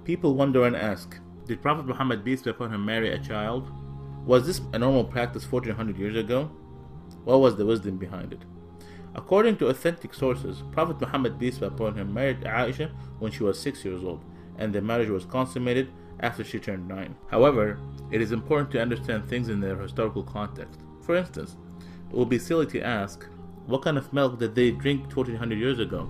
People wonder and ask, did Prophet Muhammad peace be upon him marry a child? Was this a normal practice 1400 years ago? What was the wisdom behind it? According to authentic sources, Prophet Muhammad peace be upon him married Aisha when she was 6 years old, and the marriage was consummated after she turned 9. However, it is important to understand things in their historical context. For instance, it would be silly to ask, what kind of milk did they drink 1400 years ago?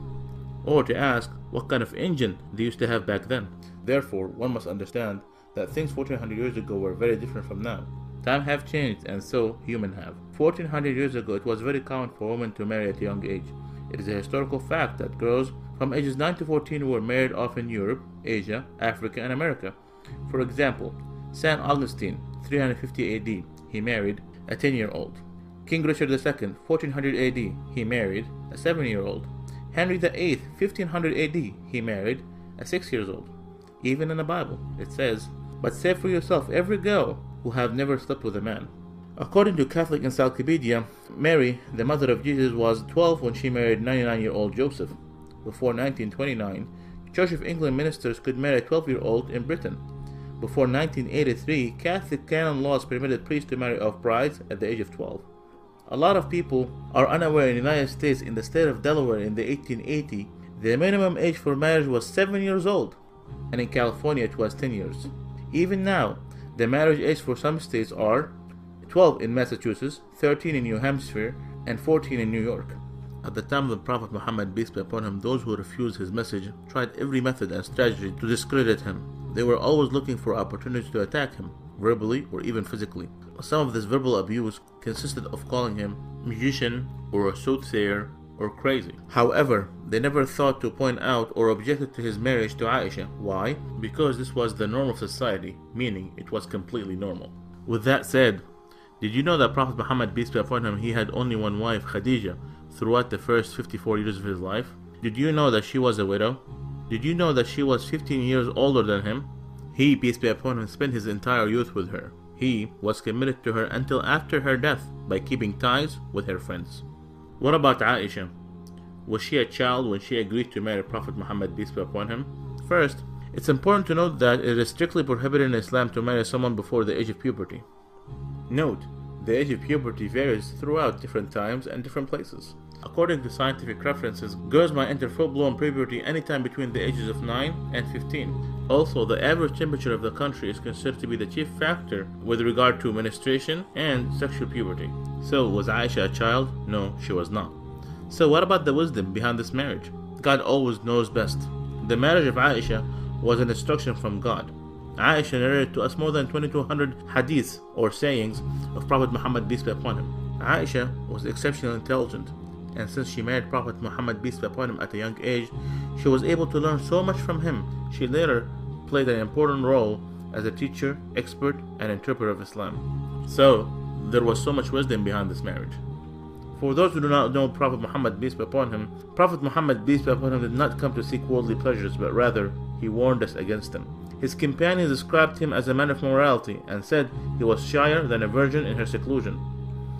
Or to ask, what kind of engine they used to have back then? Therefore, one must understand that things 1400 years ago were very different from now. Time have changed, and so human have. 1400 years ago, it was very common for women to marry at a young age. It is a historical fact that girls from ages 9 to 14 were married off in Europe, Asia, Africa, and America. For example, St. Augustine, 350 AD, he married a 10-year-old. King Richard II, 1400 AD, he married a 7-year-old. Henry VIII, 1500 AD, he married a 6-year-old. Even in the Bible, it says, "But say for yourself every girl who have never slept with a man." According to Catholic Encyclopedia, Mary, the mother of Jesus, was 12 when she married 99-year-old Joseph. Before 1929, Church of England ministers could marry a 12-year-old in Britain. Before 1983, Catholic canon laws permitted priests to marry off brides at the age of 12. A lot of people are unaware in the United States, in the state of Delaware in the 1880, the minimum age for marriage was 7 years old, and in California it was 10 years. Even now, the marriage age for some states are 12 in Massachusetts, 13 in New Hampshire, and 14 in New York. At the time of the Prophet Muhammad, peace be upon him, those who refused his message tried every method and strategy to discredit him. They were always looking for opportunities to attack him, verbally or even physically. Some of this verbal abuse consisted of calling him magician or a soothsayer or crazy. However, they never thought to point out or objected to his marriage to Aisha. Why? Because this was the norm of society, meaning it was completely normal. With that said, did you know that Prophet Muhammad, peace be upon him, he had only one wife, Khadija, throughout the first 54 years of his life? Did you know that she was a widow? Did you know that she was 15 years older than him? He, peace be upon him, spent his entire youth with her. He was committed to her until after her death by keeping ties with her friends. What about Aisha? Was she a child when she agreed to marry Prophet Muhammad, peace be upon him? First, it's important to note that it is strictly prohibited in Islam to marry someone before the age of puberty. Note, the age of puberty varies throughout different times and different places. According to scientific references, girls might enter full-blown puberty anytime between the ages of 9 and 15. Also, the average temperature of the country is considered to be the chief factor with regard to menstruation and sexual puberty. So, was Aisha a child? No, she was not. So what about the wisdom behind this marriage? God always knows best. The marriage of Aisha was an instruction from God. Aisha narrated to us more than 2200 hadiths or sayings of Prophet Muhammad, peace be upon him. Aisha was exceptionally intelligent, and since she married Prophet Muhammad, peace be upon him, at a young age, she was able to learn so much from him. She later played an important role as a teacher, expert, and interpreter of Islam. So, there was so much wisdom behind this marriage. For those who do not know Prophet Muhammad, peace be upon him, Prophet Muhammad, peace be upon him, did not come to seek worldly pleasures, but rather, he warned us against them. His companions described him as a man of morality and said he was shyer than a virgin in her seclusion.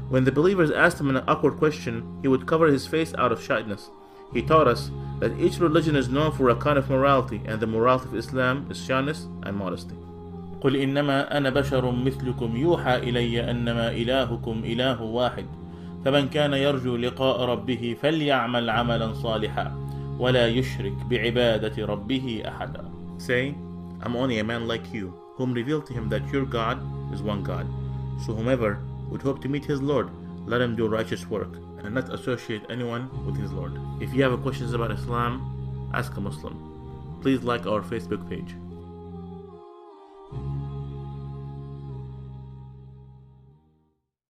When the believers asked him an awkward question, he would cover his face out of shyness. He taught us that each religion is known for a kind of morality, and the morality of Islam is shyness and modesty. قُلْ إِنَّمَا أَنَا بَشَرٌ مِثْلُكُمْ يُوحَى إِلَيَّ أَنَّمَا إِلَهُكُمْ إِلَهٌ وَاحِدٌ فَمَنْ كَانَ يَرْجُو لِقَاءَ رَبِّهِ فَلْيَعْمَلْ عَمَلًا صَالِحًا وَلَا يُشْرِكْ بِعِبَادَةِ رَبِّهِ أَحَدًا. Say, I'm only a man like you, whom revealed to him that your God is one God. So whomever would hope to meet his Lord, let him do righteous work, and not associate anyone with his Lord. If you have questions about Islam, ask a Muslim. Please like our Facebook page.